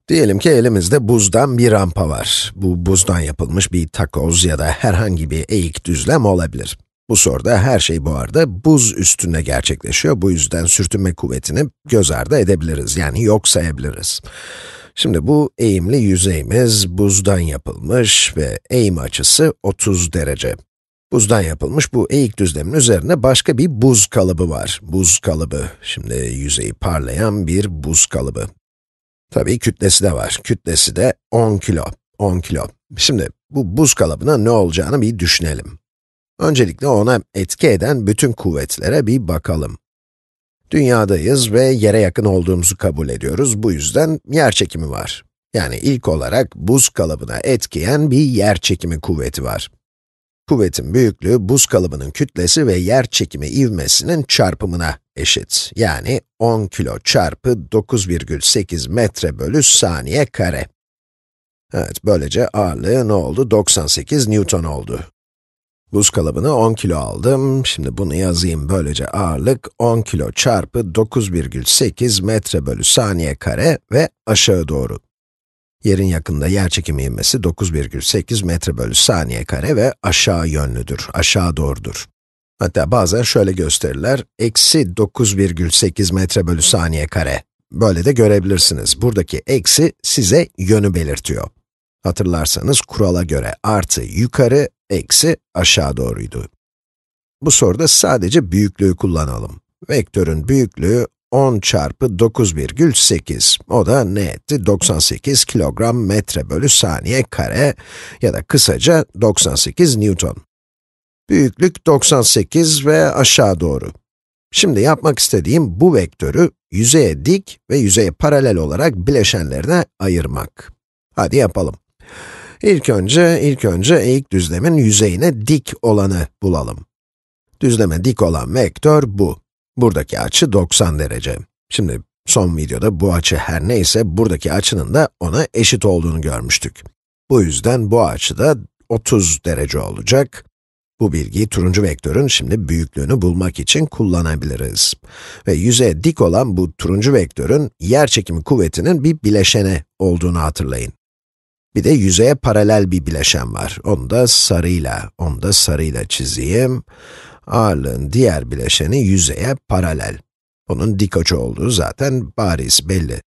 Diyelim ki elimizde buzdan bir rampa var. Bu buzdan yapılmış bir takoz ya da herhangi bir eğik düzlem olabilir. Bu soruda her şey bu arada buz üstünde gerçekleşiyor. Bu yüzden sürtünme kuvvetini göz ardı edebiliriz, yani yok sayabiliriz. Şimdi bu eğimli yüzeyimiz buzdan yapılmış ve eğim açısı 30 derece. Buzdan yapılmış bu eğik düzlemin üzerine başka bir buz kalıbı var. Buz kalıbı, şimdi yüzeyi parlayan bir buz kalıbı. Tabii kütlesi de var. Kütlesi de 10 kilo. 10 kilo. Şimdi bu buz kalıbına ne olacağını bir düşünelim. Öncelikle ona etki eden bütün kuvvetlere bir bakalım. Dünyadayız ve yere yakın olduğumuzu kabul ediyoruz. Bu yüzden yerçekimi var. Yani ilk olarak buz kalıbına etkileyen bir yerçekimi kuvveti var. Kuvvetin büyüklüğü buz kalıbının kütlesi ve yerçekimi ivmesinin çarpımına eşit. Yani 10 kilo çarpı 9,8 metre bölü saniye kare. Evet, böylece ağırlığı ne oldu? 98 Newton oldu. Buz kalıbını 10 kilo aldım. Şimdi bunu yazayım. Böylece ağırlık 10 kilo çarpı 9,8 metre bölü saniye kare ve aşağı doğru. Yerin yakında yerçekimi ivmesi 9,8 metre bölü saniye kare ve aşağı yönlüdür, aşağı doğrudur. Hatta bazen şöyle gösterirler, eksi 9,8 metre bölü saniye kare. Böyle de görebilirsiniz. Buradaki eksi size yönü belirtiyor. Hatırlarsanız kurala göre artı yukarı, eksi aşağı doğruydu. Bu soruda sadece büyüklüğü kullanalım. Vektörün büyüklüğü 10 çarpı 9,8, o da ne etti? 98 kilogram metre bölü saniye kare ya da kısaca 98 Newton. Büyüklük 98 ve aşağı doğru. Şimdi yapmak istediğim bu vektörü yüzeye dik ve yüzeye paralel olarak bileşenlerine ayırmak. Hadi yapalım. İlk önce eğik düzlemin yüzeyine dik olanı bulalım. Düzleme dik olan vektör bu. Buradaki açı 90 derece. Şimdi son videoda bu açı her neyse, buradaki açının da ona eşit olduğunu görmüştük. Bu yüzden bu açı da 30 derece olacak. Bu bilgiyi turuncu vektörün şimdi büyüklüğünü bulmak için kullanabiliriz. Ve yüzeye dik olan bu turuncu vektörün yerçekimi kuvvetinin bir bileşeni olduğunu hatırlayın. Bir de yüzeye paralel bir bileşen var. Onu da sarıyla çizeyim. Ağırlığın diğer bileşeni yüzeye paralel. Onun dik açı olduğu zaten bariz, belli.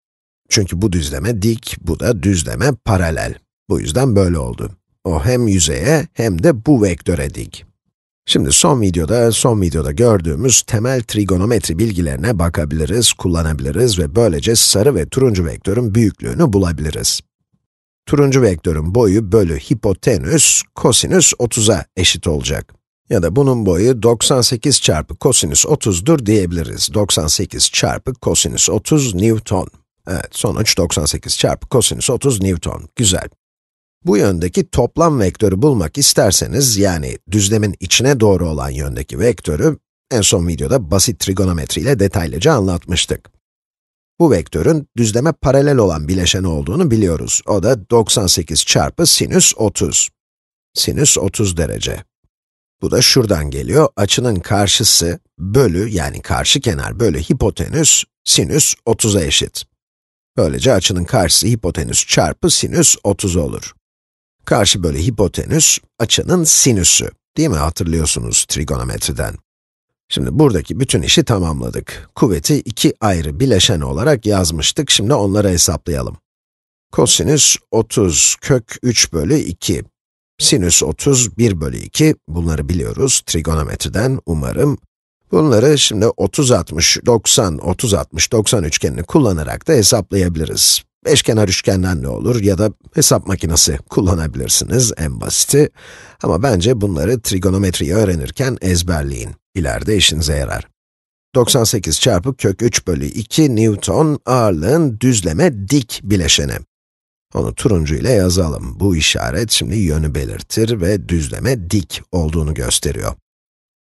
Çünkü bu düzleme dik, bu da düzleme paralel. Bu yüzden böyle oldu. O hem yüzeye hem de bu vektöre dik. Şimdi son videoda gördüğümüz temel trigonometri bilgilerine bakabiliriz, kullanabiliriz ve böylece sarı ve turuncu vektörün büyüklüğünü bulabiliriz. Turuncu vektörün boyu bölü hipotenüs, kosinüs 30'a eşit olacak. Ya da bunun boyu 98 çarpı kosinüs 30'dur diyebiliriz. 98 çarpı kosinüs 30 Newton. Evet, sonuç 98 çarpı kosinüs 30 Newton. Güzel. Bu yöndeki toplam vektörü bulmak isterseniz, yani düzlemin içine doğru olan yöndeki vektörü, en son videoda basit trigonometri ile detaylıca anlatmıştık. Bu vektörün düzleme paralel olan bileşeni olduğunu biliyoruz. O da 98 çarpı sinüs 30. Sinüs 30 derece. Bu da şuradan geliyor, açının karşısı bölü, yani karşı kenar bölü hipotenüs, sinüs 30'a eşit. Böylece açının karşısı hipotenüs çarpı sinüs 30 olur. Karşı bölü hipotenüs, açının sinüsü, değil mi? Hatırlıyorsunuz trigonometriden. Şimdi buradaki bütün işi tamamladık. Kuvveti iki ayrı bileşen olarak yazmıştık, şimdi onları hesaplayalım. Kosinüs 30 kök 3 bölü 2. Sinüs 30, 1 bölü 2, bunları biliyoruz trigonometriden umarım. Bunları şimdi 30-60-90, 30-60-90 üçgenini kullanarak da hesaplayabiliriz. Eşkenar üçgenden ne olur ya da hesap makinesi kullanabilirsiniz, en basiti. Ama bence bunları trigonometriyi öğrenirken ezberleyin. İleride işinize yarar. 98 çarpı kök 3 bölü 2 Newton ağırlığın düzleme dik bileşeni. Onu turuncu ile yazalım. Bu işaret şimdi yönü belirtir ve düzleme dik olduğunu gösteriyor.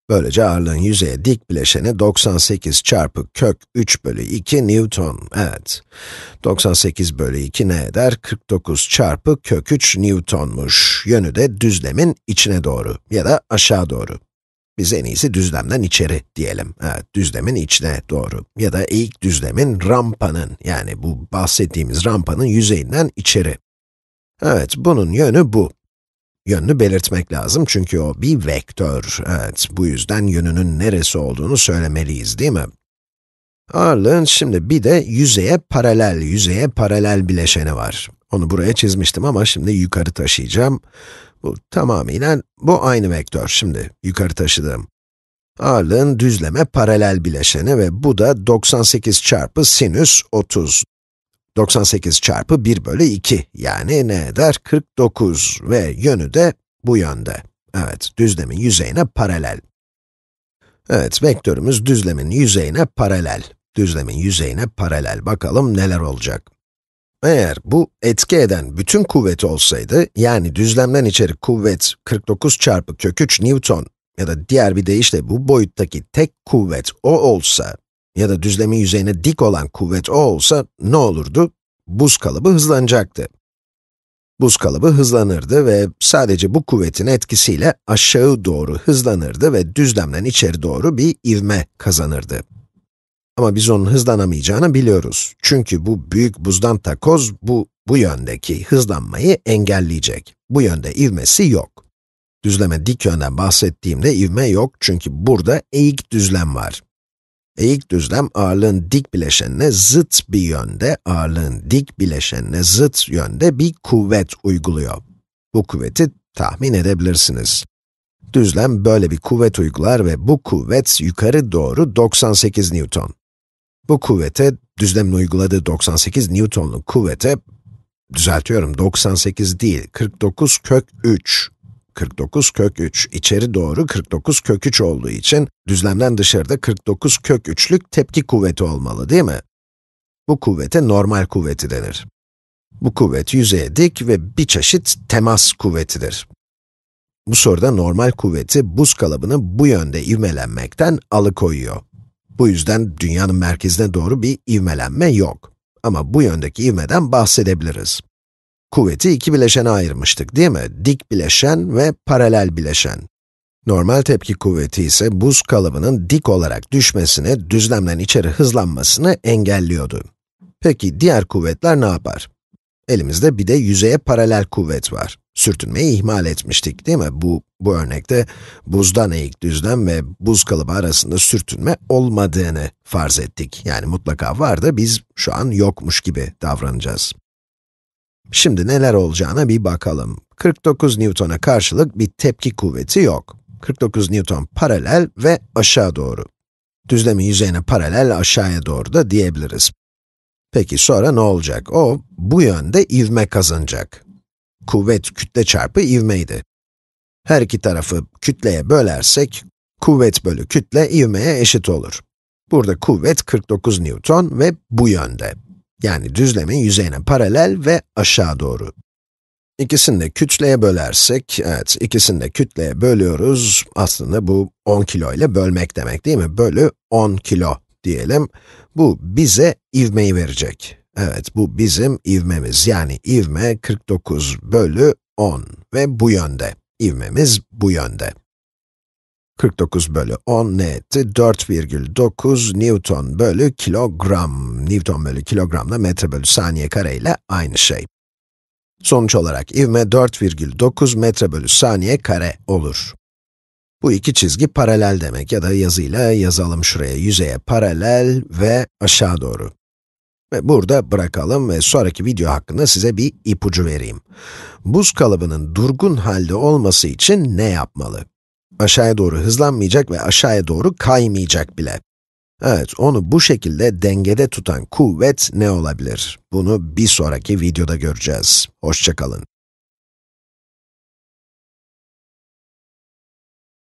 Böylece ağırlığın yüzeye dik bileşeni 98 çarpı kök 3 bölü 2 Newton. Evet. 98 bölü 2 ne eder? 49 çarpı kök 3 Newtonmuş. Yönü de düzlemin içine doğru ya da aşağı doğru. biz en iyisi düzlemden içeri diyelim. Evet, düzlemin içine doğru. Ya da eğik düzlemin rampanın, yani bu bahsettiğimiz rampanın yüzeyinden içeri. Evet, bunun yönü bu. Yönünü belirtmek lazım çünkü o bir vektör. Evet, bu yüzden yönünün neresi olduğunu söylemeliyiz, değil mi? Ağırlığın şimdi bir de yüzeye paralel bileşeni var. Onu buraya çizmiştim ama şimdi yukarı taşıyacağım. Bu tamamıyla, bu aynı vektör. Şimdi yukarı taşıdığım. Ağırlığın düzleme paralel bileşeni ve bu da 98 çarpı sinüs 30. 98 çarpı 1 bölü 2, yani ne eder? 49 ve yönü de bu yönde. Evet, düzlemin yüzeyine paralel. Evet, vektörümüz düzlemin yüzeyine paralel. Düzlemin yüzeyine paralel. Bakalım neler olacak. Eğer bu etki eden bütün kuvvet olsaydı, yani düzlemden içeri kuvvet 49 çarpı kök 3 Newton ya da diğer bir deyişle bu boyuttaki tek kuvvet o olsa ya da düzlemin yüzeyine dik olan kuvvet o olsa ne olurdu? Buz kalıbı hızlanacaktı. Buz kalıbı hızlanırdı ve sadece bu kuvvetin etkisiyle aşağı doğru hızlanırdı ve düzlemden içeri doğru bir ivme kazanırdı. Ama biz onun hızlanamayacağını biliyoruz. Çünkü bu büyük buzdan takoz bu yöndeki hızlanmayı engelleyecek. Bu yönde ivmesi yok. Düzleme dik yönden bahsettiğimde ivme yok çünkü burada eğik düzlem var. Eğik düzlem ağırlığın dik bileşenine zıt bir yönde, bir kuvvet uyguluyor. Bu kuvveti tahmin edebilirsiniz. Düzlem böyle bir kuvvet uygular ve bu kuvvet yukarı doğru 98 Newton. Bu kuvvete, düzlemin uyguladığı 98 Newton'luk kuvvete, düzeltiyorum 98 değil, 49 kök 3. 49 kök 3, içeri doğru 49 kök 3 olduğu için, düzlemden dışarıda 49 kök 3'lük tepki kuvveti olmalı, değil mi? Bu kuvvete normal kuvveti denir. Bu kuvvet yüzeye dik ve bir çeşit temas kuvvetidir. Bu soruda normal kuvveti buz kalıbını bu yönde ivmelenmekten alıkoyuyor. Bu yüzden dünyanın merkezine doğru bir ivmelenme yok. Ama bu yöndeki ivmeden bahsedebiliriz. Kuvveti iki bileşene ayırmıştık, değil mi? Dik bileşen ve paralel bileşen. Normal tepki kuvveti ise buz kalıbının dik olarak düşmesini, düzlemden içeri hızlanmasını engelliyordu. Peki diğer kuvvetler ne yapar? Elimizde bir de yüzeye paralel kuvvet var. Sürtünmeyi ihmal etmiştik, değil mi? Bu örnekte buzdan eğik düzlem ve buz kalıbı arasında sürtünme olmadığını farz ettik. Yani mutlaka var da biz şu an yokmuş gibi davranacağız. Şimdi neler olacağına bir bakalım. 49 Newton'a karşılık bir tepki kuvveti yok. 49 Newton paralel ve aşağı doğru. Düzlemin yüzeyine paralel aşağıya doğru da diyebiliriz. Peki sonra ne olacak? O, bu yönde ivme kazanacak. Kuvvet kütle çarpı ivmeydi. Her iki tarafı kütleye bölersek, kuvvet bölü kütle ivmeye eşit olur. Burada kuvvet 49 Newton ve bu yönde. Yani düzlemin yüzeyine paralel ve aşağı doğru. İkisini de kütleye bölersek, evet, ikisini de kütleye bölüyoruz. Aslında bu 10 kilo ile bölmek demek, değil mi? Bölü 10 kilo diyelim. Bu bize ivmeyi verecek. Evet, bu bizim ivmemiz. Yani ivme 49 bölü 10 ve bu yönde. İvmemiz bu yönde. 49 bölü 10 ne etti? 4,9 Newton bölü kilogram. Newton bölü kilogram da metre bölü saniye kare ile aynı şey. Sonuç olarak ivme 4,9 metre bölü saniye kare olur. Bu iki çizgi paralel demek ya da yazıyla yazalım şuraya, yüzeye paralel ve aşağı doğru. Ve burada bırakalım ve sonraki video hakkında size bir ipucu vereyim. Buz kalıbının durgun halde olması için ne yapmalı? Aşağıya doğru hızlanmayacak ve aşağıya doğru kaymayacak bile. Evet, onu bu şekilde dengede tutan kuvvet ne olabilir? Bunu bir sonraki videoda göreceğiz. Hoşça kalın.